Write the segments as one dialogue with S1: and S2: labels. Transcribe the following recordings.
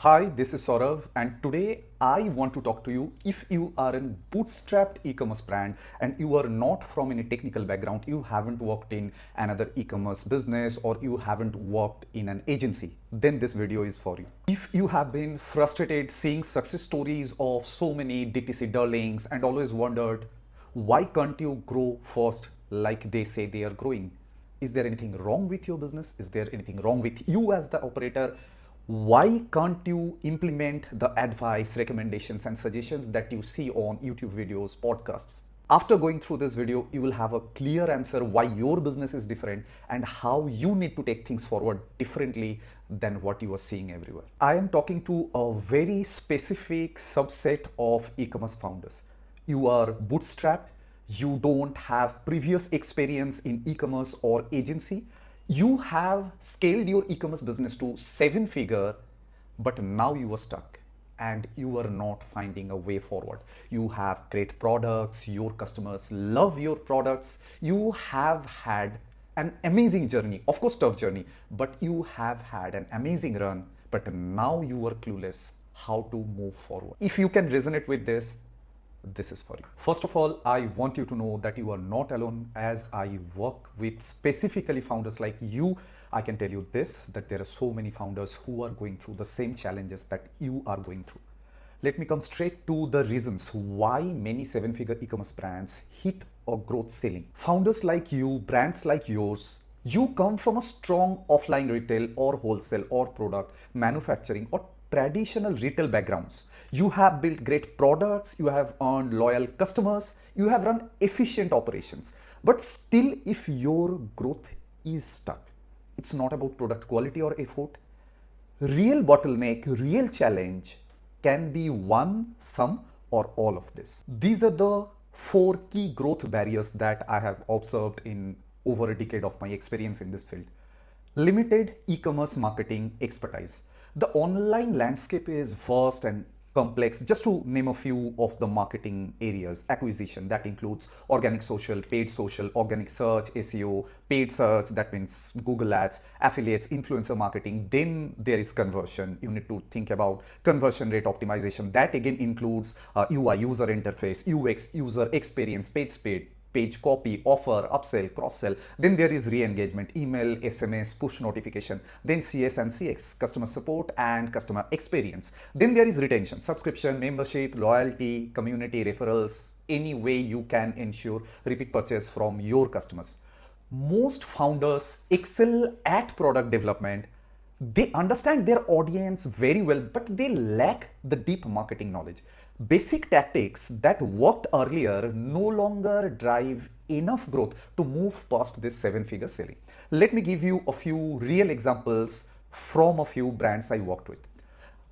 S1: Hi, this is Saurav, and today I want to talk to you if you are a bootstrapped e-commerce brand and you are not from any technical background, you haven't worked in another e-commerce business or you haven't worked in an agency, then this video is for you. If you have been frustrated seeing success stories of so many DTC darlings and always wondered, why can't you grow fast like they say they are growing? Is there anything wrong with your business? Is there anything wrong with you as the operator? Why can't you implement the advice, recommendations, and suggestions that you see on YouTube videos, podcasts? After going through this video, you will have a clear answer why your business is different and how you need to take things forward differently than what you are seeing everywhere. I am talking to a very specific subset of e-commerce founders. You are bootstrapped, you don't have previous experience in e-commerce or agency, you have scaled your e-commerce business to 7-figure, but now you are stuck and you are not finding a way forward. You have great products, your customers love your products, you have had an amazing journey, of course tough journey, but you have had an amazing run, but now you are clueless how to move forward. If you can resonate with this is for you. First of all, I want you to know that you are not alone. As I work with specifically founders like you, I can tell you this, that there are so many founders who are going through the same challenges that you are going through. Let me come straight to the reasons why many 7-figure e-commerce brands hit a growth ceiling. Founders like you, brands like yours, you come from a strong offline retail or wholesale or product manufacturing or traditional retail backgrounds. You have built great products, you have earned loyal customers, you have run efficient operations. But still, if your growth is stuck, it's not about product quality or effort. Real bottleneck, real challenge can be one, some, or all of this. These are the 4 key growth barriers that I have observed in over a decade of my experience in this field. Limited e-commerce marketing expertise. The online landscape is vast and complex. Just to name a few of the marketing areas: acquisition, that includes organic social, organic search, SEO, paid search, that means Google Ads, affiliates, influencer marketing. Then there is conversion. You need to think about conversion rate optimization. That again includes UI, user interface, UX, user experience, page speed, page copy, offer, upsell, cross-sell. Then there is re-engagement, email, SMS, push notification. Then CS and CX, customer support and customer experience. Then there is retention, subscription, membership, loyalty, community, referrals, any way you can ensure repeat purchase from your customers. Most founders excel at product development. They understand their audience very well, but they lack the deep marketing knowledge. Basic tactics that worked earlier no longer drive enough growth to move past this 7-figure ceiling. Let me give you a few real examples from a few brands I worked with.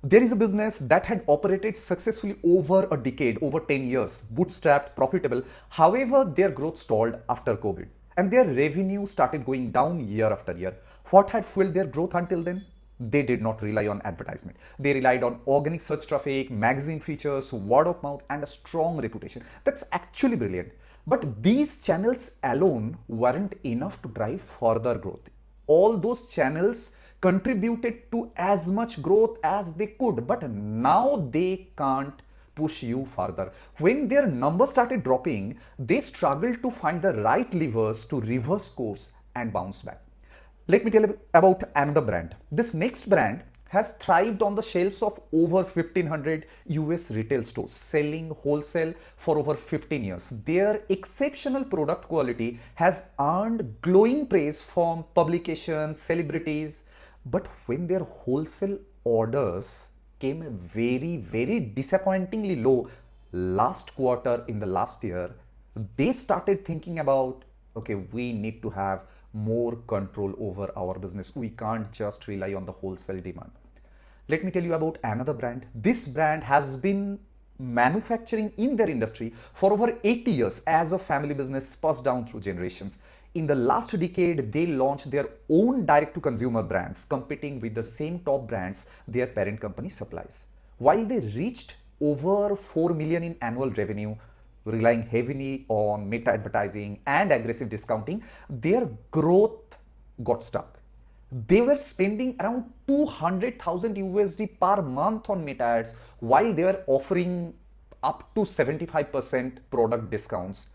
S1: There is a business that had operated successfully over a decade, over 10 years, bootstrapped, profitable. However, their growth stalled after COVID and their revenue started going down year after year. What had fueled their growth until then? They did not rely on advertisement. They relied on organic search traffic, magazine features, word of mouth, and a strong reputation. That's actually brilliant. But these channels alone weren't enough to drive further growth. All those channels contributed to as much growth as they could, but now they can't push you further. When their numbers started dropping, they struggled to find the right levers to reverse course and bounce back. Let me tell you about another brand. This next brand has thrived on the shelves of over 1,500 US retail stores, selling wholesale for over 15 years. Their exceptional product quality has earned glowing praise from publications, celebrities. But when their wholesale orders came very disappointingly low last quarter in the last year, they started thinking about, okay, we need to have more control over our business. We can't just rely on the wholesale demand. Let me tell you about another brand. This brand has been manufacturing in their industry for over 80 years as a family business passed down through generations. In the last decade, they launched their own direct-to-consumer brands, competing with the same top brands their parent company supplies. While they reached over 4 million in annual revenue, relying heavily on meta advertising and aggressive discounting, their growth got stuck. They were spending around 200,000 USD per month on Meta ads while they were offering up to 75% product discounts.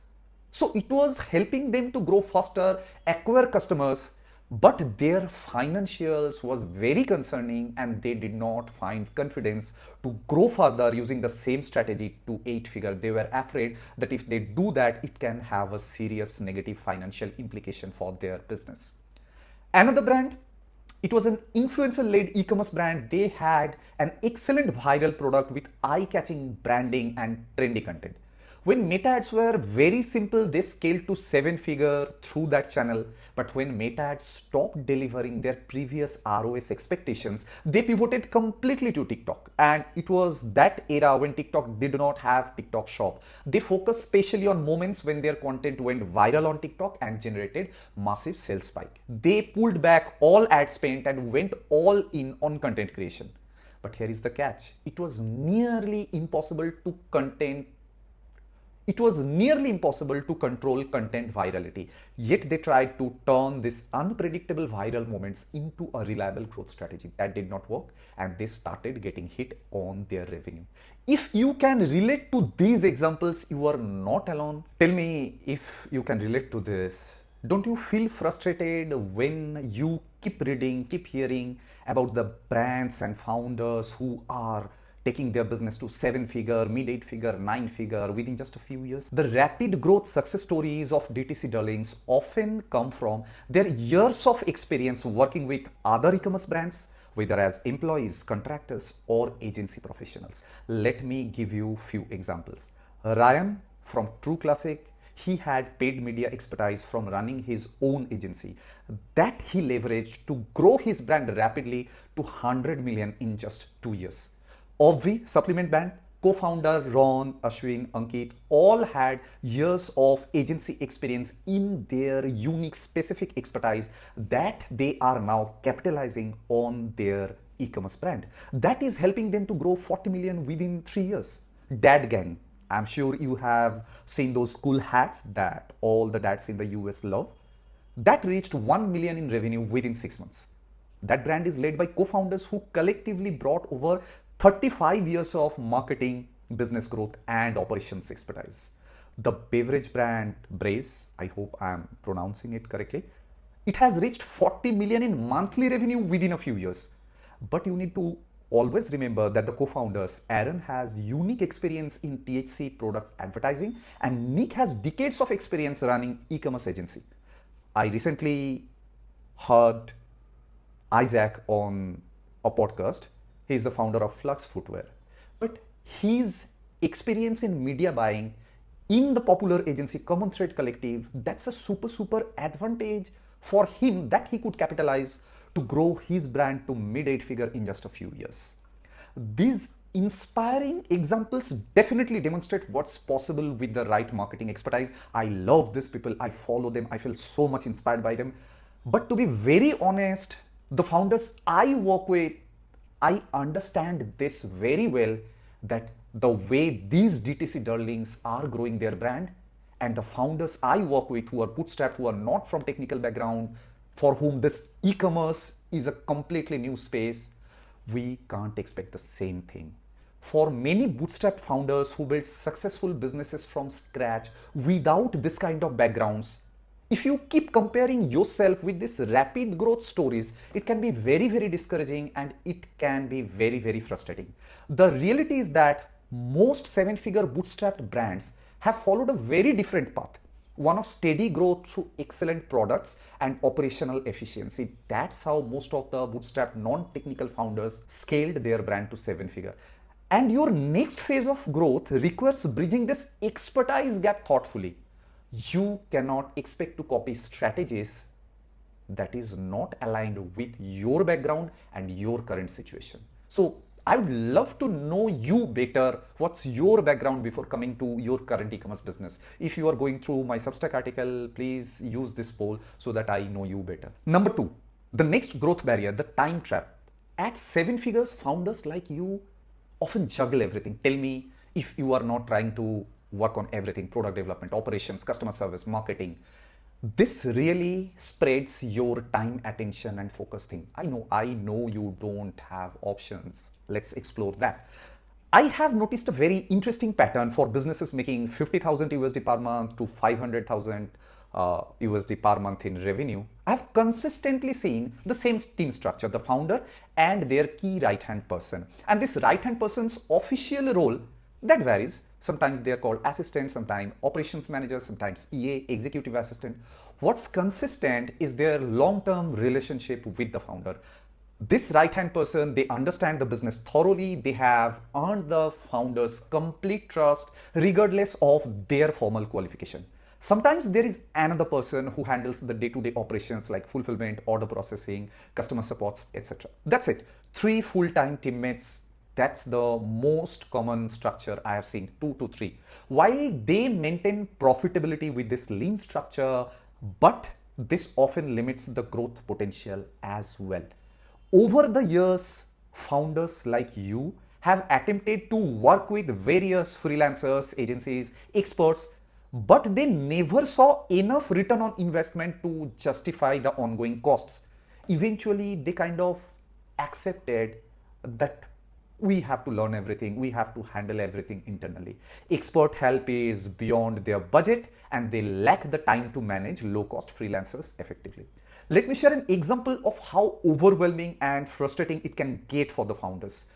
S1: So it was helping them to grow faster, acquire customers, but their financials was very concerning and they did not find confidence to grow further using the same strategy to 8-figure. They were afraid that if they do that, it can have a serious negative financial implication for their business. Another brand, it was an influencer-led e-commerce brand. They had an excellent viral product with eye-catching branding and trendy content. When Meta ads were very simple, they scaled to 7-figure through that channel. But when Meta ads stopped delivering their previous ROS expectations, they pivoted completely to TikTok. And it was that era when TikTok did not have TikTok Shop. They focused specially on moments when their content went viral on TikTok and generated massive sales spike. They pulled back all ad spend and went all in on content creation. But here is the catch. It was nearly impossible to control content virality. Yet they tried to turn these unpredictable viral moments into a reliable growth strategy. That did not work and they started getting hit on their revenue. If you can relate to these examples, you are not alone. Tell me if you can relate to this. Don't you feel frustrated when you keep reading, keep hearing about the brands and founders who are taking their business to 7-figure, mid 8-figure, 9-figure within just a few years? The rapid growth success stories of DTC darlings often come from their years of experience working with other e-commerce brands, whether as employees, contractors, or agency professionals. Let me give you few examples. Ryan from True Classic, he had paid media expertise from running his own agency that he leveraged to grow his brand rapidly to 100 million in just 2 years. Obvi supplement brand co-founder Ron, Ashwin, Ankit all had years of agency experience in their unique specific expertise that they are now capitalizing on their e-commerce brand. That is helping them to grow 40 million within 3 years. Dad Gang. I'm sure you have seen those cool hats that all the dads in the US love. That reached 1 million in revenue within 6 months. That brand is led by co-founders who collectively brought over 35 years of marketing, business growth, and operations expertise. The beverage brand Braze, I hope I'm pronouncing it correctly, it has reached 40 million in monthly revenue within a few years. But you need to always remember that the co-founders, Aaron has unique experience in THC product advertising and Nick has decades of experience running e-commerce agency. I recently heard Isaac on a podcast. He is the founder of Flux Footwear. But his experience in media buying in the popular agency Common Thread Collective, that's a super advantage for him that he could capitalize to grow his brand to mid 8-figure in just a few years. These inspiring examples definitely demonstrate what's possible with the right marketing expertise. I love these people. I follow them. I feel so much inspired by them. But to be very honest, the founders I work with, I understand this very well, that the way these DTC darlings are growing their brand and the founders I work with who are bootstrapped, who are not from technical background, for whom this e-commerce is a completely new space, we can't expect the same thing. For many bootstrap founders who build successful businesses from scratch without this kind of backgrounds, if you keep comparing yourself with these rapid growth stories, it can be very discouraging and it can be very frustrating. The reality is that most 7-figure bootstrapped brands have followed a very different path. One of steady growth through excellent products and operational efficiency. That's how most of the bootstrapped non-technical founders scaled their brand to 7-figure. And your next phase of growth requires bridging this expertise gap thoughtfully. You cannot expect to copy strategies that is not aligned with your background and your current situation. So I would love to know you better. What's your background before coming to your current e-commerce business? If you are going through my Substack article, please use this poll so that I know you better. Number 2, the next growth barrier, the time trap. At 7 figures, founders like you often juggle everything. Tell me if you are not trying to work on everything: product development, operations, customer service, marketing. This really spreads your time, attention, and focus thing. I know you don't have options. Let's explore that. I have noticed a very interesting pattern for businesses making 50,000 USD per month to 500,000 USD per month in revenue. I've consistently seen the same team structure, the founder and their key right-hand person. And this right-hand person's official role that varies. Sometimes they are called assistants, sometimes operations managers, sometimes EA, executive assistant. What's consistent is their long-term relationship with the founder. This right-hand person, they understand the business thoroughly. They have earned the founder's complete trust regardless of their formal qualification. Sometimes there is another person who handles the day-to-day operations like fulfillment, order processing, customer supports, etc. That's it. 3 full-time teammates. That's the most common structure I have seen, 2 to 3. While they maintain profitability with this lean structure, but this often limits the growth potential as well. Over the years, founders like you have attempted to work with various freelancers, agencies, experts, but they never saw enough return on investment to justify the ongoing costs. Eventually, they kind of accepted that we have to learn everything, we have to handle everything internally. Expert help is beyond their budget and they lack the time to manage low-cost freelancers effectively. Let me share an example of how overwhelming and frustrating it can get for the founders.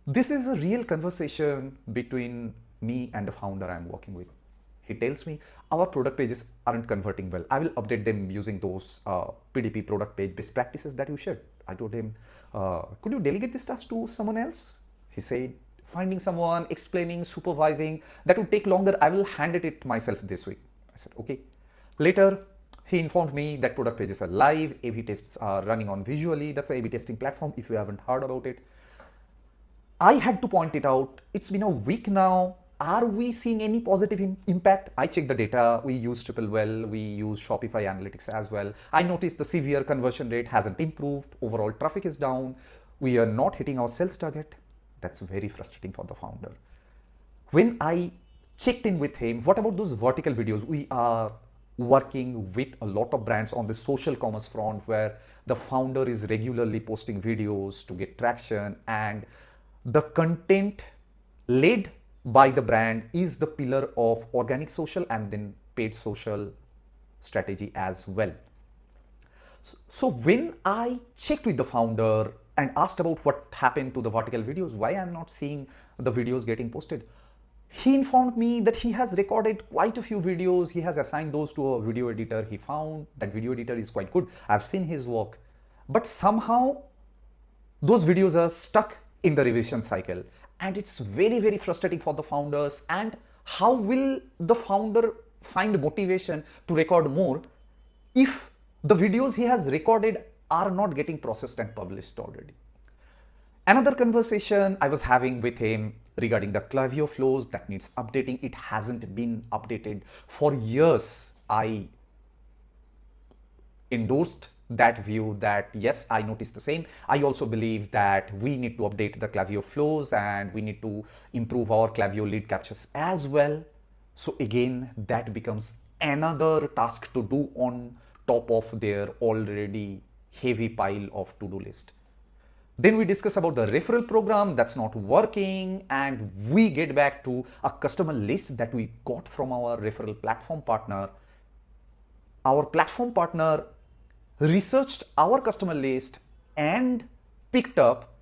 S1: This is a real conversation between me and the founder I'm working with. He tells me our product pages aren't converting well. I will update them using those PDP product page best practices that you shared. I told him, could you delegate this task to someone else? He said, finding someone, explaining, supervising, that would take longer. I will handle it myself this week. I said, okay. Later, he informed me that product pages are live, A/B tests are running on Visually. That's an A/B testing platform if you haven't heard about it. I had to point it out. It's been a week now. Are we seeing any positive impact? I checked the data. We use Triplewell. We use Shopify Analytics as well. I noticed the severe conversion rate hasn't improved. Overall traffic is down. We are not hitting our sales target. That's very frustrating for the founder. When I checked in with him, what about those vertical videos? We are working with a lot of brands on the social commerce front where the founder is regularly posting videos to get traction, and the content led by the brand is the pillar of organic social and then paid social strategy as well. So when I checked with the founder and asked about what happened to the vertical videos, why I'm not seeing the videos getting posted, he informed me that he has recorded quite a few videos. He has assigned those to a video editor. He found that video editor is quite good. I've seen his work, but somehow those videos are stuck in the revision cycle. And it's very, very frustrating for the founders. And how will the founder find motivation to record more if the videos he has recorded are not getting processed and published already? Another conversation I was having with him regarding the Klaviyo flows that needs updating. It hasn't been updated for years. I endorsed that view that yes, I noticed the same. I also believe that we need to update the Klaviyo flows and we need to improve our Klaviyo lead captures as well. So again, that becomes another task to do on top of their already heavy pile of to-do list. Then we discuss about the referral program that's not working, and we get back to a customer list that we got from our referral platform partner. Our platform partner researched our customer list and picked up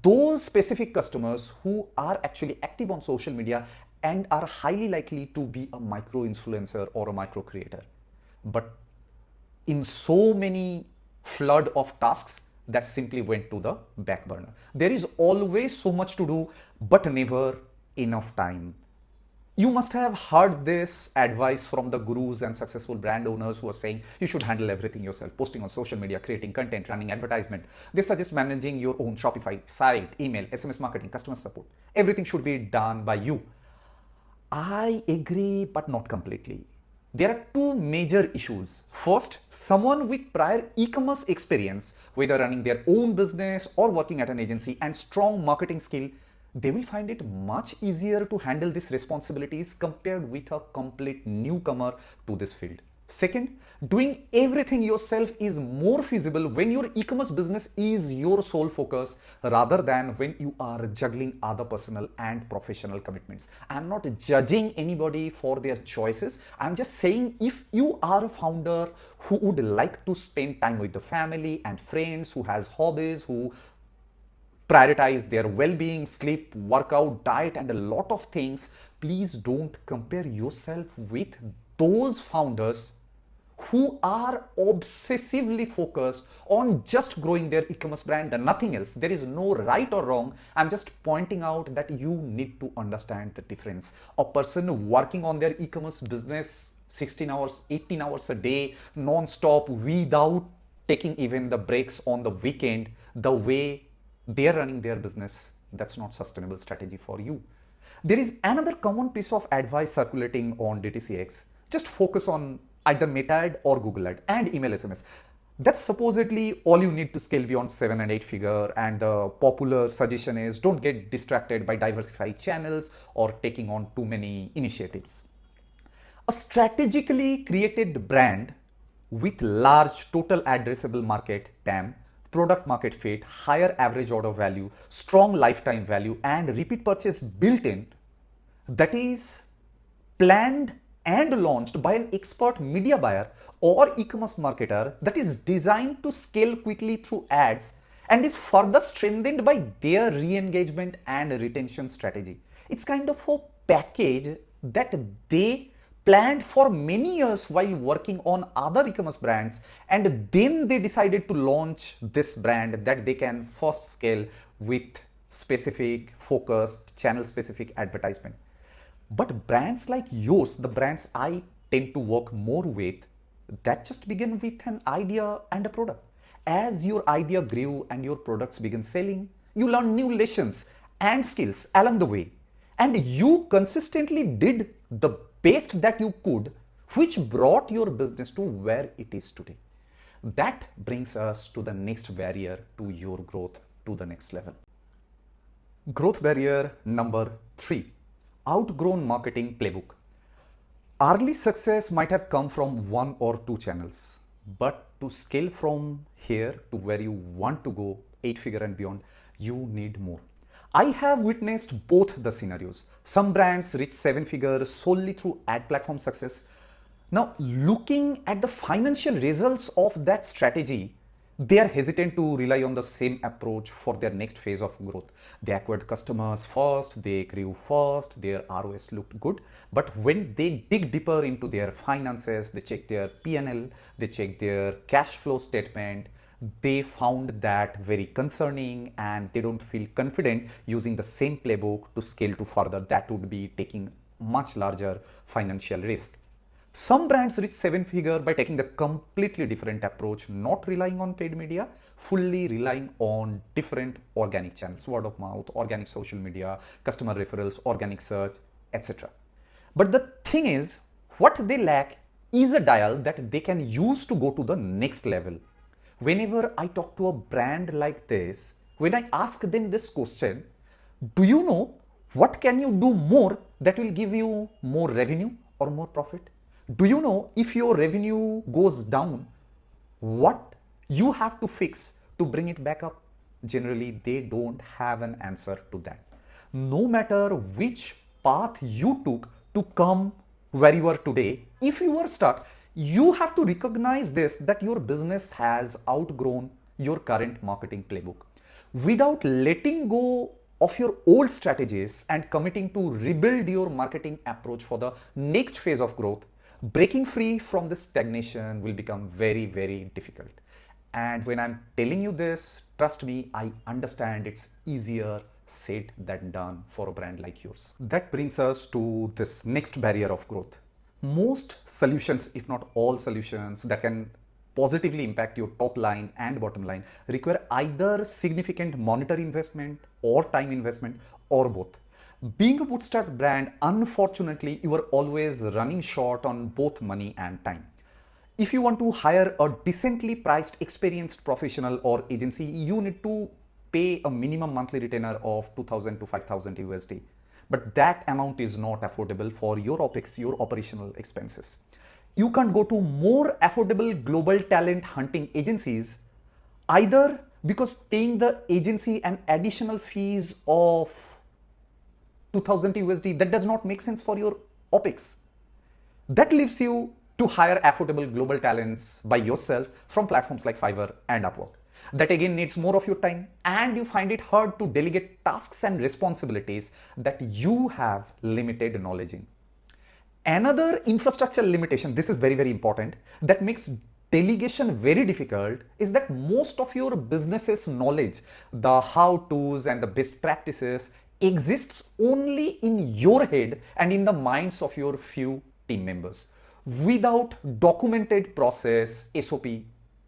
S1: those specific customers who are actually active on social media and are highly likely to be a micro influencer or a micro creator. But in so many flood of tasks, that simply went to the back burner. There is always so much to do, but never enough time. You must have heard this advice from the gurus and successful brand owners who are saying you should handle everything yourself, posting on social media, creating content, running advertisement. They suggest managing your own Shopify site, email, SMS marketing, customer support. Everything should be done by you. I agree, but not completely. There are two major issues. First, someone with prior e-commerce experience, whether running their own business or working at an agency, and strong marketing skill, they will find it much easier to handle these responsibilities compared with a complete newcomer to this field. Second, doing everything yourself is more feasible when your e-commerce business is your sole focus rather than when you are juggling other personal and professional commitments. I'm not judging anybody for their choices. I'm just saying if you are a founder who would like to spend time with the family and friends, who has hobbies, who prioritize their well-being, sleep, workout, diet, and a lot of things, please don't compare yourself with those founders who are obsessively focused on just growing their e-commerce brand and nothing else. There is no right or wrong. I'm just pointing out that you need to understand the difference. A person working on their e-commerce business 16 hours, 18 hours a day, non-stop, without taking even the breaks on the weekend, the way they're running their business, that's not sustainable strategy for you. There is another common piece of advice circulating on DTCX. Just focus on either Meta ad or Google ad and email SMS. That's supposedly all you need to scale beyond 7 and 8 figure, and the popular suggestion is don't get distracted by diversified channels or taking on too many initiatives. A strategically created brand with large total addressable market TAM, product market fit, higher average order value, strong lifetime value, and repeat purchase built in, that is planned and launched by an expert media buyer or e-commerce marketer, that is designed to scale quickly through ads and is further strengthened by their re-engagement and retention strategy. It's kind of a package that they planned for many years while working on other e-commerce brands, and then they decided to launch this brand that they can first scale with specific, focused, channel specific advertisement. But brands like yours, the brands I tend to work more with, that just begin with an idea and a product. As your idea grew and your products began selling, you learned new lessons and skills along the way. And you consistently did the best that you could, which brought your business to where it is today. That brings us to the next barrier to your growth to the next level. Growth barrier number 3. Outgrown marketing playbook. Early success might have come from 1 or 2 channels, but to scale from here to where you want to go, 8 figure and beyond, you need more. I have witnessed both the scenarios. Some brands reach 7 figures solely through ad platform success. Now, looking at the financial results of that strategy, they are hesitant to rely on the same approach for their next phase of growth. They acquired customers first, they grew first, their ROS looked good. But when they dig deeper into their finances, they check their P&L, they check their cash flow statement, they found that very concerning, and they don't feel confident using the same playbook to scale to further. That would be taking much larger financial risk. Some brands reach 7 figure by taking the completely different approach, not relying on paid media, fully relying on different organic channels, word of mouth, organic social media, customer referrals, organic search, etc. But the thing is, what they lack is a dial that they can use to go to the next level. Whenever I talk to a brand like this, when I ask them this question, do you know what can you do more that will give you more revenue or more profit? Do you know if your revenue goes down, what you have to fix to bring it back up? Generally, they don't have an answer to that. No matter which path you took to come where you are today, if you are stuck, you have to recognize this, that your business has outgrown your current marketing playbook. Without letting go of your old strategies and committing to rebuild your marketing approach for the next phase of growth, breaking free from this stagnation will become very, very difficult. And when I'm telling you this, trust me, I understand it's easier said than done for a brand like yours. That brings us to this next barrier of growth. Most solutions, if not all solutions, that can positively impact your top line and bottom line require either significant monetary investment or time investment or both. Being a bootstrapped brand, unfortunately, you are always running short on both money and time. If you want to hire a decently priced, experienced professional or agency, you need to pay a minimum monthly retainer of 2,000 to 5,000 USD. But that amount is not affordable for your OPEX, your operational expenses. you can't go to more affordable global talent hunting agencies, either because paying the agency an additional fees of 2000 USD, that does not make sense for your OPEX. That leaves you to hire affordable global talents by yourself from platforms like Fiverr and Upwork. That again needs more of your time, and you find it hard to delegate tasks and responsibilities that you have limited knowledge in. Another infrastructure limitation, this is very, very important, that makes delegation very difficult is that most of your business's knowledge, the how-tos and the best practices, exists only in your head and in the minds of your few team members. Without documented process, SOP,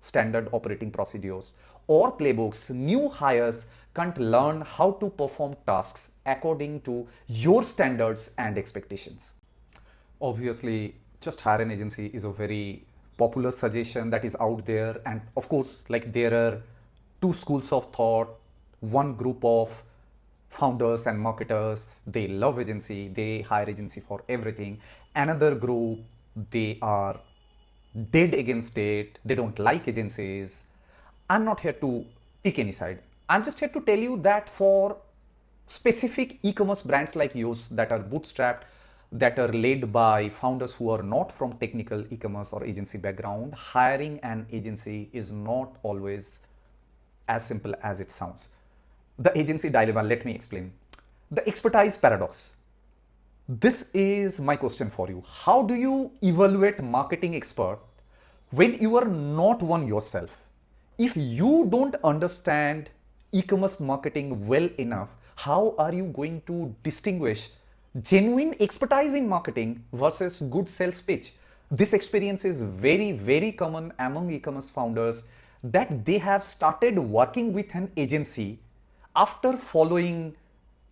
S1: standard operating procedures, or playbooks, new hires can't learn how to perform tasks according to your standards and expectations. Obviously, just hire an agency is a very popular suggestion that is out there, and of course, like, there are two schools of thought. One group of founders and marketers, they love agency, they hire agency for everything. Another group, they are dead against it, they don't like agencies. I'm not here to pick any side. I'm just here to tell you that for specific e-commerce brands like yours that are bootstrapped, that are led by founders who are not from technical e-commerce or agency background, hiring an agency is not always as simple as it sounds. The agency dilemma, let me explain. The expertise paradox. This is my question for you. How do you evaluate marketing expert when you are not one yourself? If you don't understand e-commerce marketing well enough, how are you going to distinguish genuine expertise in marketing versus good sales pitch? This experience is very, very common among e-commerce founders, that they have started working with an agency after following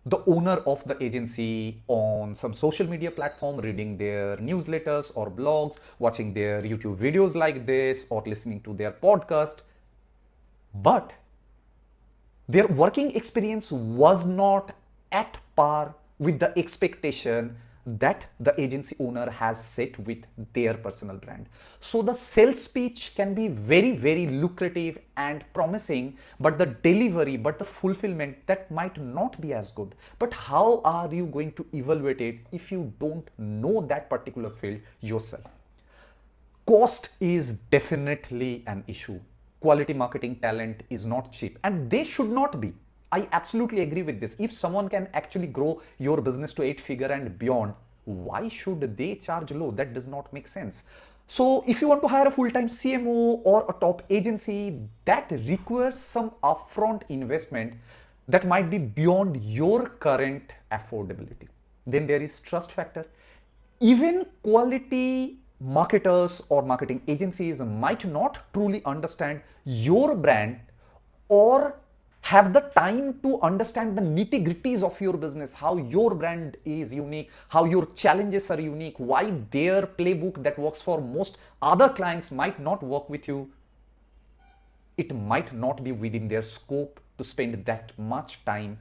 S1: the owner of the agency on some social media platform, reading their newsletters or blogs, watching their YouTube videos like this, or listening to their podcast. But their working experience was not at par with the expectation that the agency owner has set with their personal brand. So the sales pitch can be very, very lucrative and promising, but the delivery, but the fulfillment, that might not be as good. But how are you going to evaluate it if you don't know that particular field yourself? Cost is definitely an issue. Quality marketing talent is not cheap, and they should not be. I absolutely agree with this. If someone can actually grow your business to 8-figure and beyond, why should they charge low? That does not make sense. So if you want to hire a full-time CMO or a top agency, that requires some upfront investment that might be beyond your current affordability. Then there is trust factor. Even quality marketers or marketing agencies might not truly understand your brand or have the time to understand the nitty-gritties of your business, how your brand is unique, how your challenges are unique, why their playbook that works for most other clients might not work with you. It might not be within their scope to spend that much time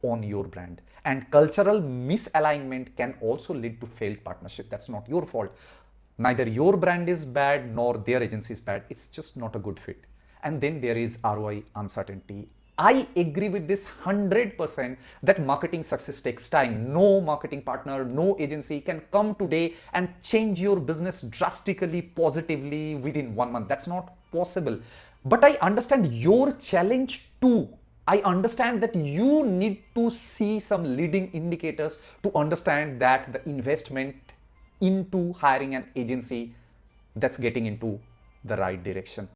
S1: on your brand. And cultural misalignment can also lead to failed partnership. That's not your fault. Neither your brand is bad nor their agency is bad. It's just not a good fit. And then there is ROI uncertainty. I agree with this 100% that marketing success takes time. No marketing partner, no agency can come today and change your business drastically, positively within 1 month. That's not possible. But I understand your challenge too. I understand that you need to see some leading indicators to understand that the investment into hiring an agency, that's getting into the right direction.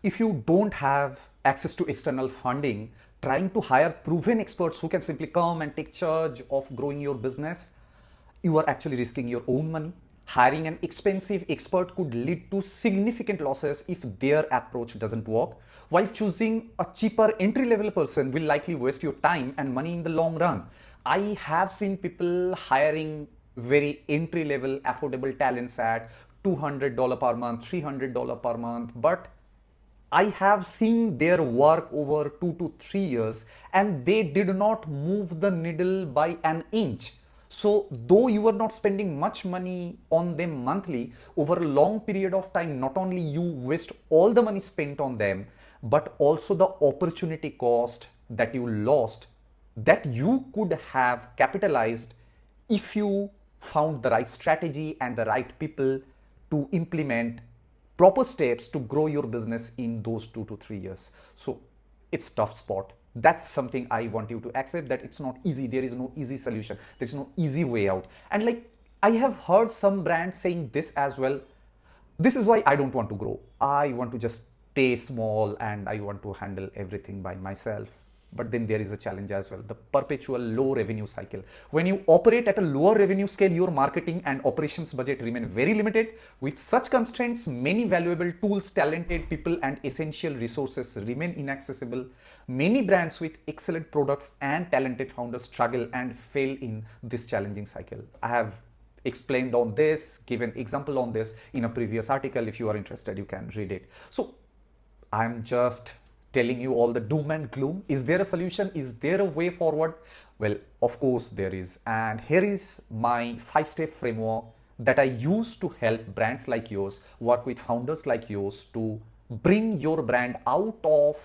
S1: If you don't have access to external funding, trying to hire proven experts who can simply come and take charge of growing your business, you are actually risking your own money. Hiring an expensive expert could lead to significant losses if their approach doesn't work, while choosing a cheaper entry-level person will likely waste your time and money in the long run. I have seen people hiring very entry-level affordable talents at $200 per month, $300 per month, but I have seen their work over 2 to 3 years and they did not move the needle by an inch. So though you are not spending much money on them monthly, over a long period of time, not only you waste all the money spent on them, but also the opportunity cost that you lost that you could have capitalized if you found the right strategy and the right people to implement proper steps to grow your business in those 2 to 3 years. So it's tough spot. That's something I want you to accept, that it's not easy. There is no easy solution. There's no easy way out. And like, I have heard some brands saying this as well. This is why I don't want to grow. I want to just stay small and I want to handle everything by myself. But then there is a challenge as well, the perpetual low revenue cycle. When you operate at a lower revenue scale, your marketing and operations budget remain very limited. With such constraints, many valuable tools, talented people, and essential resources remain inaccessible. Many brands with excellent products and talented founders struggle and fail in this challenging cycle. I have explained on this, given example on this in a previous article. If you are interested, you can read it. So I'm just telling you all the doom and gloom. Is there a solution? Is there a way forward? Well, of course there is. And here is my 5-step framework that I use to help brands like yours, work with founders like yours to bring your brand out of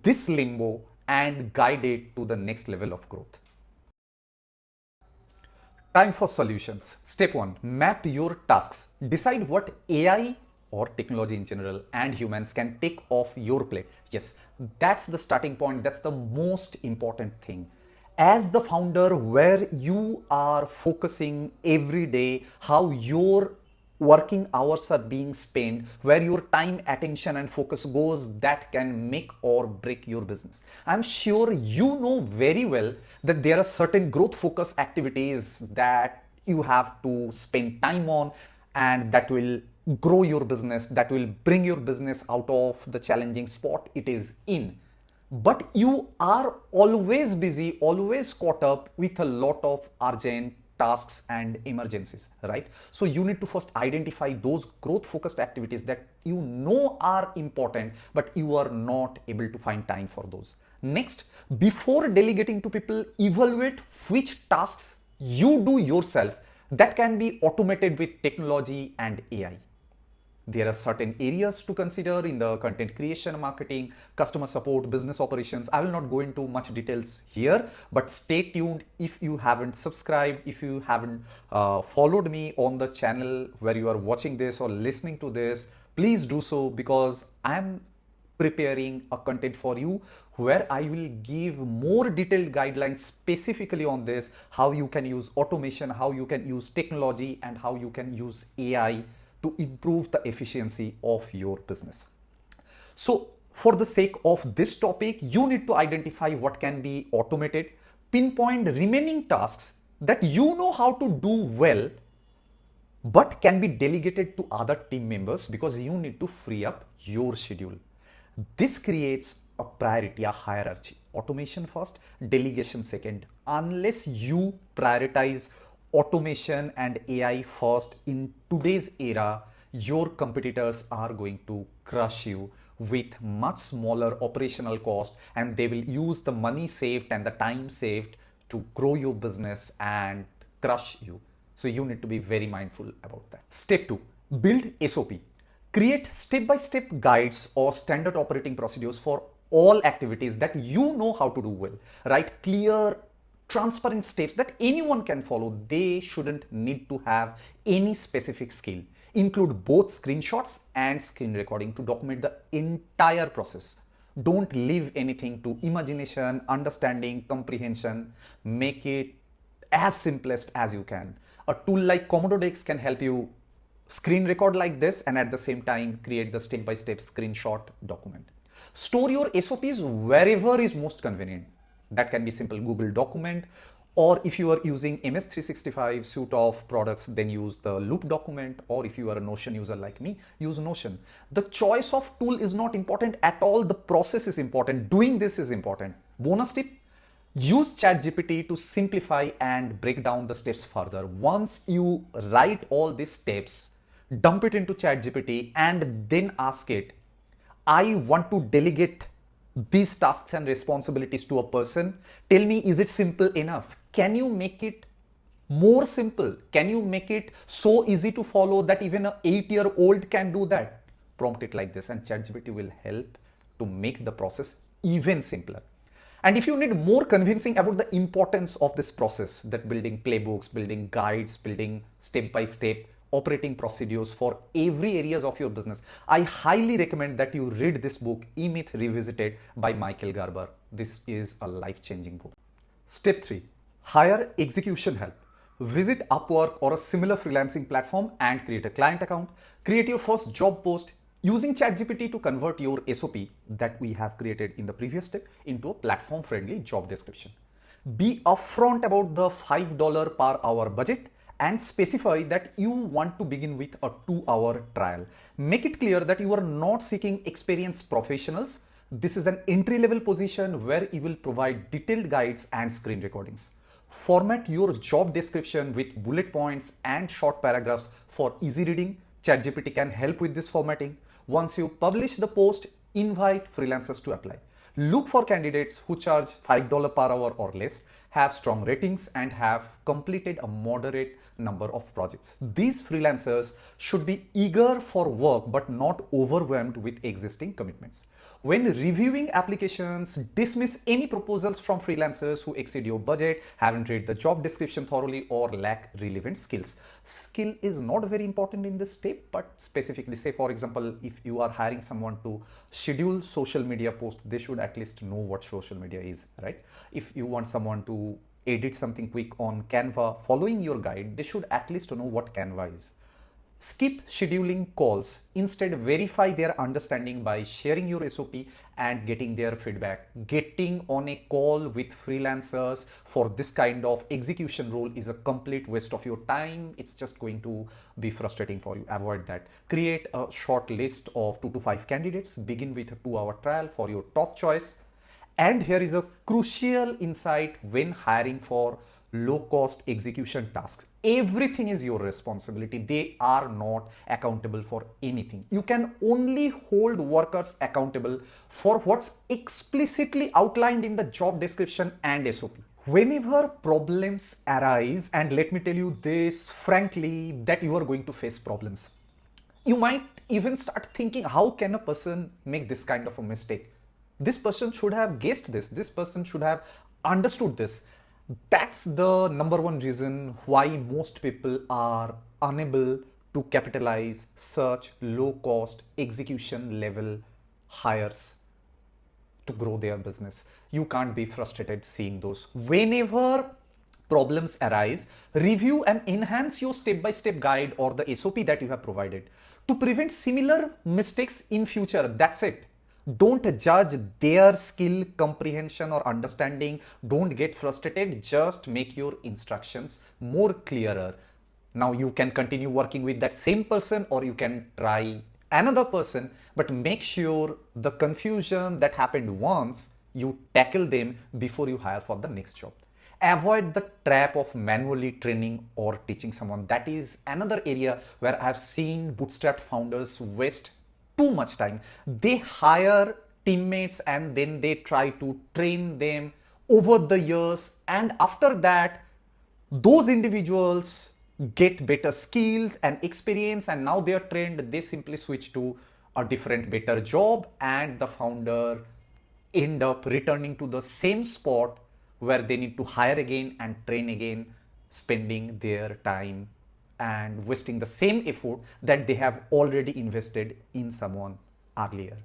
S1: this limbo and guide it to the next level of growth. Time for solutions. Step 1, map your tasks. Decide what AI or technology in general and humans can take off your plate. Yes, that's the starting point. That's the most important thing. As the founder, where you are focusing every day, how your working hours are being spent, where your time, attention, and focus goes, that can make or break your business. I'm sure you know very well that there are certain growth focus activities that you have to spend time on, and that will grow your business, that will bring your business out of the challenging spot it is in. But you are always busy, always caught up with a lot of urgent tasks and emergencies, right? So you need to first identify those growth focused activities that you know are important, but you are not able to find time for those. Next, before delegating to people, evaluate which tasks you do yourself that can be automated with technology and AI. There are certain areas to consider in the content creation, marketing, customer support, business operations. I will not go into much details here, but stay tuned. If you haven't subscribed, if you haven't followed me on the channel where you are watching this or listening to this, please do so, because I'm preparing a content for you where I will give more detailed guidelines specifically on this, how you can use automation, how you can use technology, and how you can use AI to improve the efficiency of your business. So for the sake of this topic, you need to identify what can be automated, pinpoint remaining tasks that you know how to do well, but can be delegated to other team members, because you need to free up your schedule. This creates a priority, a hierarchy. Automation first, delegation second. Unless you prioritize automation and AI first in today's era, your competitors are going to crush you with much smaller operational cost, and they will use the money saved and the time saved to grow your business and crush you. So you need to be very mindful about that. Step 2, build SOP. Create step-by-step guides or standard operating procedures for all activities that you know how to do well, right? Clear, transparent steps that anyone can follow. They shouldn't need to have any specific skill. Include both screenshots and screen recording to document the entire process. Don't leave anything to imagination, understanding, comprehension. Make it as simplest as you can. A tool like Komodo Decks can help you screen record like this and at the same time create the step-by-step screenshot document. Store your SOPs wherever is most convenient. That can be simple Google document, or if you are using MS 365 suite of products, then use the Loop document, or if you are a Notion user like me, use Notion. The choice of tool is not important at all. The process is important. Doing this is important. Bonus tip, use ChatGPT to simplify and break down the steps further. Once you write all these steps, dump it into ChatGPT and then ask it, I want to delegate these tasks and responsibilities to a person. Tell me, is it simple enough? Can you make it More simple? Can you make it so easy to follow that even an 8-year-old can do that? Prompt it like this and ChatGPT will help to make the process even simpler. And if you need more convincing about the importance of this process, that building playbooks, building guides, building step-by-step operating procedures for every areas of your business, I highly recommend that you read this book, E-Myth Revisited by Michael Garber. This is a life-changing book. Step 3. Hire execution help. Visit Upwork or a similar freelancing platform and create a client account. Create your first job post using ChatGPT to convert your SOP that we have created in the previous step into a platform-friendly job description. Be upfront about the $5 per hour budget and specify that you want to begin with a 2-hour trial. Make it clear that you are not seeking experienced professionals. This is an entry-level position where you will provide detailed guides and screen recordings. Format your job description with bullet points and short paragraphs for easy reading. ChatGPT can help with this formatting. Once you publish the post, invite freelancers to apply. Look for candidates who charge $5 per hour or less, have strong ratings, and have completed a moderate number of projects. These freelancers should be eager for work but not overwhelmed with existing commitments. When reviewing applications, dismiss any proposals from freelancers who exceed your budget, haven't read the job description thoroughly, or lack relevant skills. Skill is not very important in this step, but specifically, say for example, if you are hiring someone to schedule social media posts, they should at least know what social media is, right? If you want someone to edit something quick on Canva, following your guide, they should at least know what Canva is. Skip scheduling calls. Instead, verify their understanding by sharing your SOP and getting their feedback. Getting on a call with freelancers for this kind of execution role is a complete waste of your time. It's just going to be frustrating for you. Avoid that. Create a short list of 2 to 5 candidates. Begin with a 2-hour trial for your top choice. And here is a crucial insight when hiring for low-cost execution tasks. Everything is your responsibility. They are not accountable for anything. You can only hold workers accountable for what's explicitly outlined in the job description and SOP. Whenever problems arise, and let me tell you this frankly, that you are going to face problems. You might even start thinking, how can a person make this kind of a mistake? This person should have guessed this. This person should have understood this. That's the number one reason why most people are unable to capitalize such low cost execution level hires to grow their business. You can't be frustrated seeing those. Whenever problems arise, review and enhance your step-by-step guide or the SOP that you have provided to prevent similar mistakes in future. That's it. Don't judge their skill, comprehension, or understanding. Don't get frustrated. Just make your instructions more clearer. Now you can continue working with that same person or you can try another person, but make sure the confusion that happened once, you tackle them before you hire for the next job. Avoid the trap of manually training or teaching someone. That is another area where I've seen bootstrapped founders waste too much time. They hire teammates and then they try to train them over the years, and after that those individuals get better skills and experience and now they are trained, they simply switch to a different better job and the founder end up returning to the same spot where they need to hire again and train again, spending their time and wasting the same effort that they have already invested in someone earlier.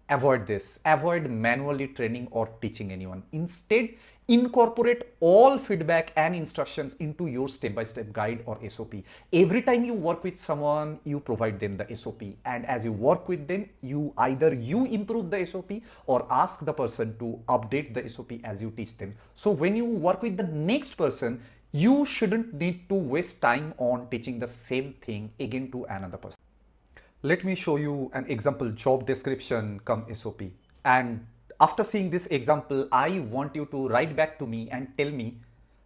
S1: Avoid this. Avoid manually training or teaching anyone. Instead, incorporate all feedback and instructions into your step-by-step guide or SOP. Every time you work with someone, you provide them the SOP. And as you work with them, either you improve the SOP or ask the person to update the SOP as you teach them. So when you work with the next person, you shouldn't need to waste time on teaching the same thing again to another person. Let me show you an example job description come SOP. And after seeing this example, I want you to write back to me and tell me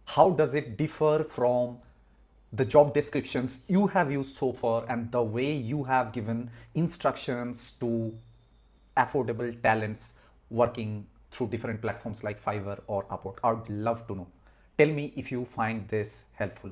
S1: how does it differ from the job descriptions you have used so far and the way you have given instructions to affordable talents working through different platforms like Fiverr or Upwork. I would love to know. Tell me if you find this helpful.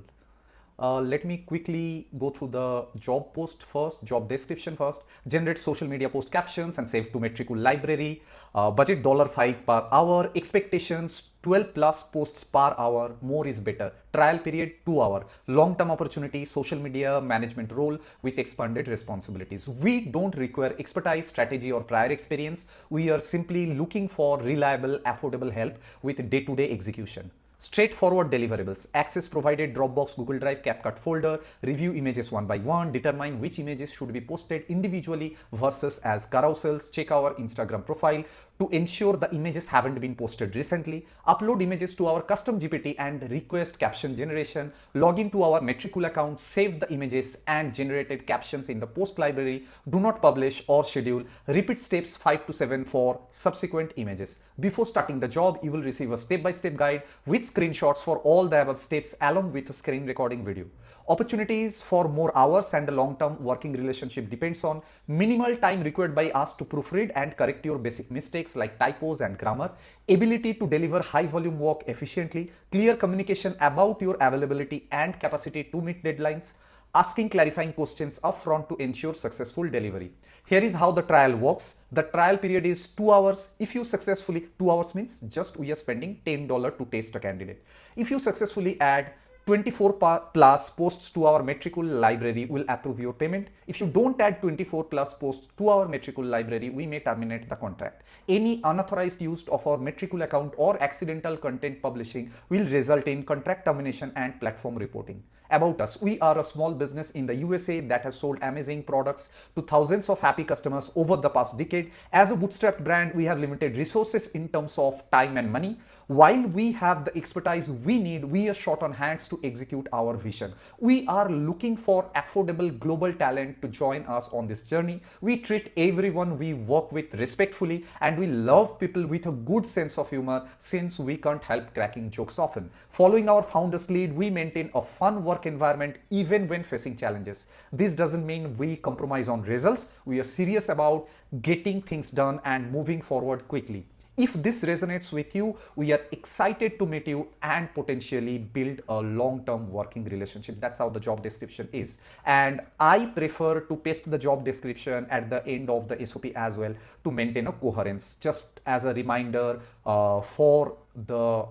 S1: Let me quickly go through the job post first, job description first. Generate social media post captions and save to metrical library. Budget $5 per hour. Expectations 12 plus posts per hour. More is better. Trial period 2 hours. Long-term opportunity, social media management role with expanded responsibilities. We don't require expertise, strategy or prior experience. We are simply looking for reliable, affordable help with day-to-day execution. Straightforward deliverables. Access provided Dropbox, Google Drive, CapCut folder. Review images one by one. Determine which images should be posted individually versus as carousels. Check our Instagram profile to ensure the images haven't been posted recently. Upload images to our custom GPT and request caption generation. Log into our Metricool account. Save the images and generated captions in the post library. Do not publish or schedule. Repeat steps 5 to 7 for subsequent images. Before starting the job, you will receive a step-by-step guide with screenshots for all the above steps along with a screen recording video. Opportunities for more hours and the long-term working relationship depends on minimal time required by us to proofread and correct your basic mistakes like typos and grammar, ability to deliver high-volume work efficiently, clear communication about your availability and capacity to meet deadlines, asking clarifying questions upfront to ensure successful delivery. Here is how the trial works. The trial period is 2 hours. If you successfully, 2 hours means just we are spending $10 to test a candidate. If you successfully add 24 plus posts to our Metricool library, will approve your payment. If you don't add 24 plus posts to our Metricool library, we may terminate the contract. Any unauthorized use of our Metricool account or accidental content publishing will result in contract termination and platform reporting. About us, we are a small business in the USA that has sold amazing products to thousands of happy customers over the past decade. As a bootstrapped brand, we have limited resources in terms of time and money. While we have the expertise we need, we are short on hands to execute our vision. We are looking for affordable global talent to join us on this journey. We treat everyone we work with respectfully, and we love people with a good sense of humor since we can't help cracking jokes often. Following our founder's lead, we maintain a fun work environment even when facing challenges. This doesn't mean we compromise on results. We are serious about getting things done and moving forward quickly. If this resonates with you, we are excited to meet you and potentially build a long-term working relationship. That's how the job description is. And I prefer to paste the job description at the end of the SOP as well to maintain a coherence. Just as a reminder for the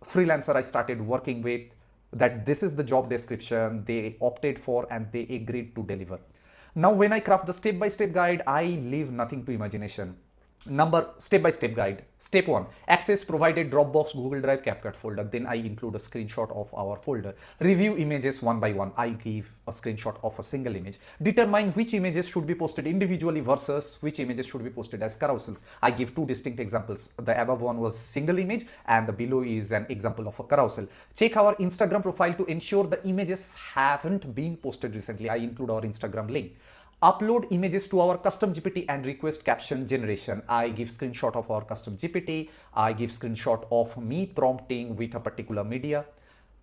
S1: freelancer I started working with, that this is the job description they opted for and they agreed to deliver. Now, when I craft the step-by-step guide, I leave nothing to imagination. Step-by-step guide. Step 1, access provided Dropbox, Google Drive, CapCut folder. Then I include a screenshot of our folder. Review images one by one. I give a screenshot of a single image. Determine which images should be posted individually versus which images should be posted as carousels. I give two distinct examples. The above one was single image and the below is an example of a carousel. Check our Instagram profile to ensure the images haven't been posted recently. I include our Instagram link. Upload images to our custom GPT and request caption generation. I give screenshot of our custom GPT. I give screenshot of me prompting with a particular media.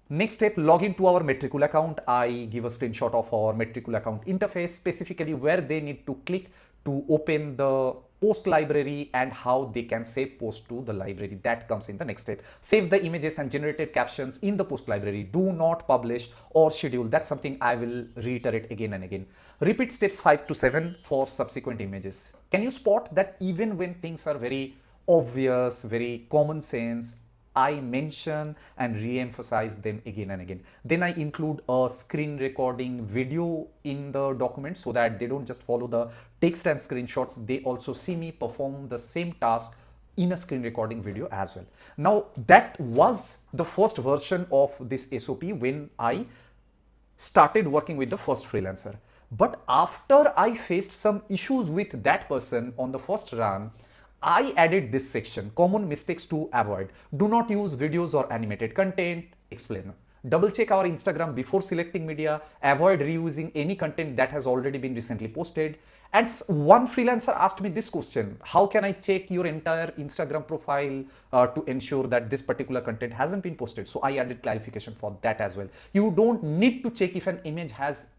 S1: Next step, log into our Metricool account. I give a screenshot of our Metricool account interface, specifically where they need to click to open the post library and how they can save post to the library. That comes in the next step. Save the images and generated captions in the post library. Do not publish or schedule. That's something I will reiterate again and again. Repeat steps 5 to 7 for subsequent images. Can you spot that even when things are very obvious, very common sense, I mention and re-emphasize them again and again. Then I include a screen recording video in the document so that they don't just follow the text and screenshots, they also see me perform the same task in a screen recording video as well. Now, that was the first version of this SOP when I started working with the first freelancer. But after I faced some issues with that person on the first run, I added this section, common mistakes to avoid. Do not use videos or animated content, explainer. Double check our Instagram before selecting media, avoid reusing any content that has already been recently posted. And one freelancer asked me this question, how can I check your entire Instagram profile to ensure that this particular content hasn't been posted? So I added clarification for that as well. You don't need to check if an image has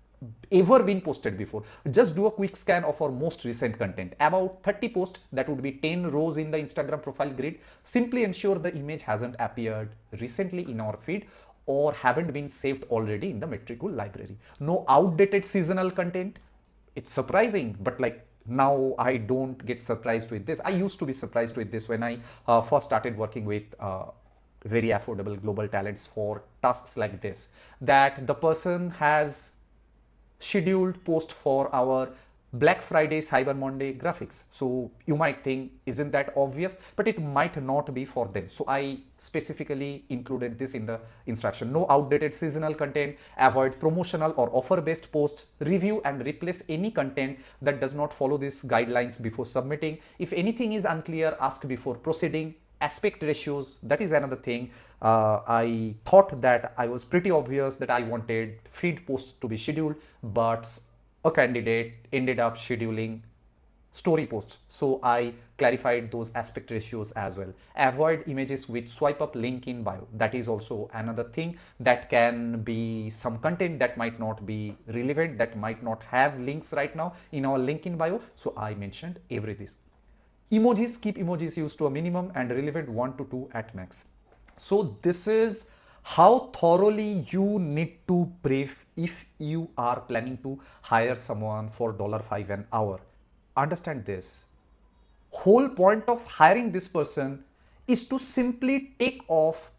S1: ever been posted before. Just do a quick scan of our most recent content. About 30 posts, that would be 10 rows in the Instagram profile grid. Simply ensure the image hasn't appeared recently in our feed or haven't been saved already in the metricool library. No outdated seasonal content. It's surprising, but like now I don't get surprised with this. I used to be surprised with this when I first started working with very affordable global talents for tasks like this, that the person has scheduled post for our Black Friday, Cyber Monday graphics. So you might think, isn't that obvious? But it might not be for them. So I specifically included this in the instruction. No outdated seasonal content, avoid promotional or offer-based posts, review and replace any content that does not follow these guidelines before submitting. If anything is unclear, ask before proceeding. Aspect ratios, that is another thing. I thought that I was pretty obvious that I wanted feed posts to be scheduled, but a candidate ended up scheduling story posts. So I clarified those aspect ratios as well. Avoid images with swipe up link in bio. That is also another thing. That can be some content that might not be relevant, that might not have links right now in our link in bio. So I mentioned everything. Emojis, keep emojis used to a minimum and relevant 1 to 2 at max. So this is how thoroughly you need to brief if you are planning to hire someone for $5 an hour. Understand this. Whole point of hiring this person is to simply take off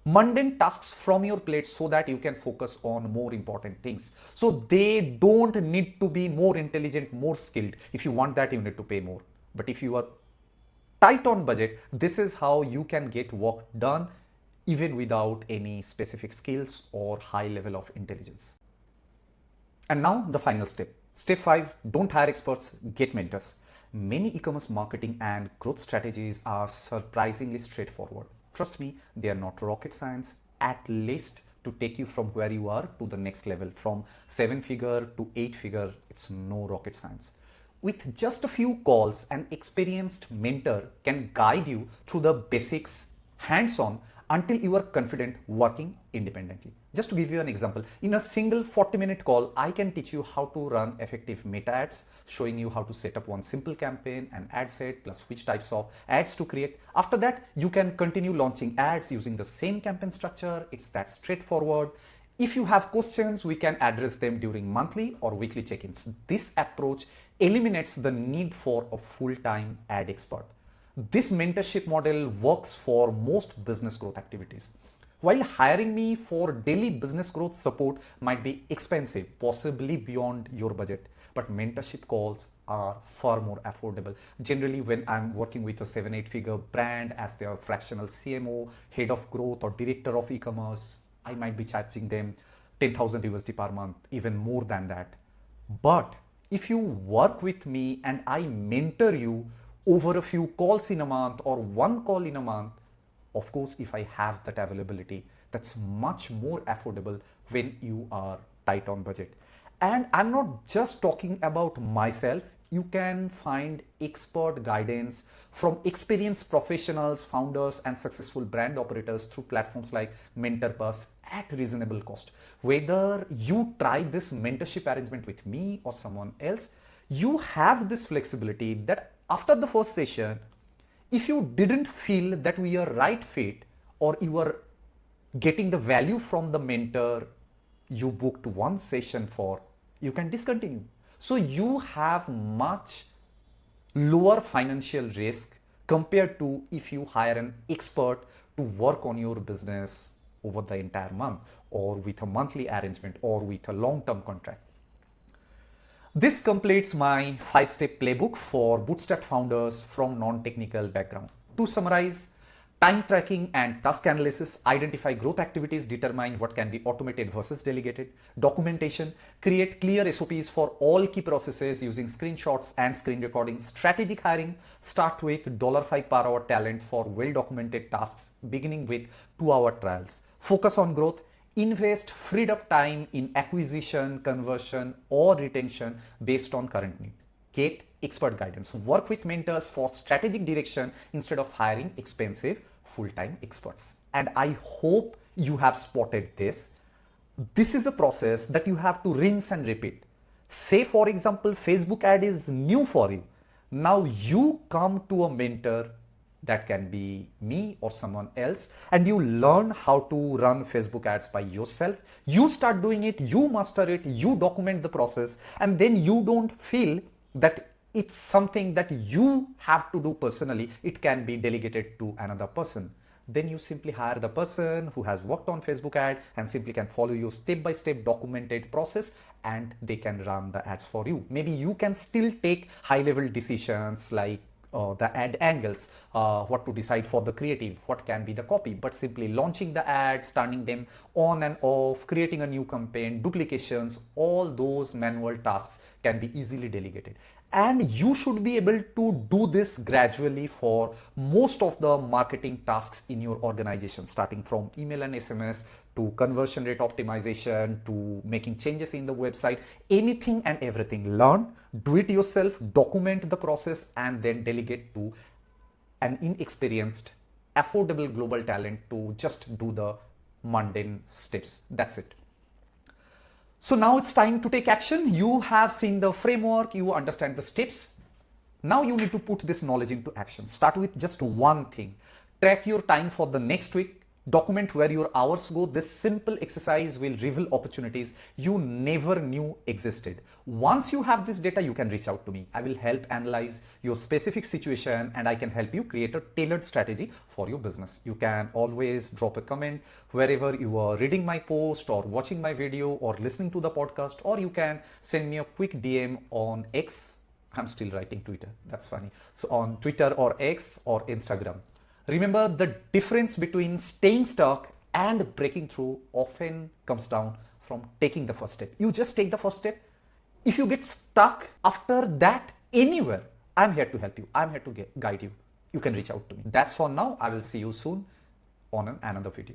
S1: mundane tasks from your plate so that you can focus on more important things. So they don't need to be more intelligent, more skilled. If you want that, you need to pay more. But if you are tight on budget, this is how you can get work done even without any specific skills or high level of intelligence. And now the final step. Step 5, don't hire experts, get mentors. Many e-commerce marketing and growth strategies are surprisingly straightforward. Trust me, they are not rocket science, at least to take you from where you are to the next level. From 7-figure to 8-figure, it's no rocket science. With just a few calls, an experienced mentor can guide you through the basics hands-on until you are confident working independently. Just to give you an example, in a single 40-minute call, I can teach you how to run effective meta ads, showing you how to set up one simple campaign, an ad set, plus which types of ads to create. After that, you can continue launching ads using the same campaign structure. It's that straightforward. If you have questions, we can address them during monthly or weekly check-ins. This approach eliminates the need for a full-time ad expert. This mentorship model works for most business growth activities. While hiring me for daily business growth support might be expensive, possibly beyond your budget, but mentorship calls are far more affordable. Generally, when I'm working with a 7-8-figure brand as their fractional CMO, head of growth or director of e-commerce, I might be charging them 10,000 USD per month, even more than that. But if you work with me and I mentor you over a few calls in a month or one call in a month, of course, if I have that availability, that's much more affordable when you are tight on budget. And I'm not just talking about myself. You can find expert guidance from experienced professionals, founders, and successful brand operators through platforms like MentorBus at reasonable cost. Whether you try this mentorship arrangement with me or someone else, you have this flexibility that after the first session, if you didn't feel that we are right fit or you are getting the value from the mentor you booked one session for, you can discontinue. So you have much lower financial risk compared to if you hire an expert to work on your business over the entire month or with a monthly arrangement or with a long-term contract. This completes my 5-step playbook for Bootstrapped founders from non-technical background. To summarize, time tracking and task analysis, identify growth activities, determine what can be automated versus delegated. Documentation, create clear SOPs for all key processes using screenshots and screen recordings. Strategic hiring, start with $5 per hour talent for well-documented tasks, beginning with 2-hour trials. Focus on growth. Invest freed up time in acquisition, conversion, or retention based on current need. Get expert guidance. Work with mentors for strategic direction instead of hiring expensive full-time experts. And I hope you have spotted this. This is a process that you have to rinse and repeat. Say, for example, Facebook ad is new for you. Now you come to a mentor that can be me or someone else, and you learn how to run Facebook ads by yourself. You start doing it, you master it, you document the process, and then you don't feel that it's something that you have to do personally. It can be delegated to another person. Then you simply hire the person who has worked on Facebook ad and simply can follow your step-by-step documented process, and they can run the ads for you. Maybe you can still take high-level decisions like the ad angles, what to decide for the creative, what can be the copy, but simply launching the ads, turning them on and off, creating a new campaign, duplications, all those manual tasks can be easily delegated. And you should be able to do this gradually for most of the marketing tasks in your organization, starting from email and SMS to conversion rate optimization to making changes in the website, anything and everything. Learn, do it yourself, document the process, and then delegate to an inexperienced, affordable global talent to just do the mundane steps. That's it. So now it's time to take action. You have seen the framework, you understand the steps. Now you need to put this knowledge into action. Start with just one thing. Track your time for the next week. Document where your hours go. This simple exercise will reveal opportunities you never knew existed. Once you have this data, you can reach out to me. I will help analyze your specific situation, and I can help you create a tailored strategy for your business. You can always drop a comment wherever you are reading my post or watching my video or listening to the podcast, or you can send me a quick DM on X. I'm still writing Twitter. That's funny. So on Twitter or X or Instagram. Remember, the difference between staying stuck and breaking through often comes down from taking the first step. You just take the first step. If you get stuck after that anywhere, I'm here to help you. I'm here to guide you. You can reach out to me. That's for now. I will see you soon on another video.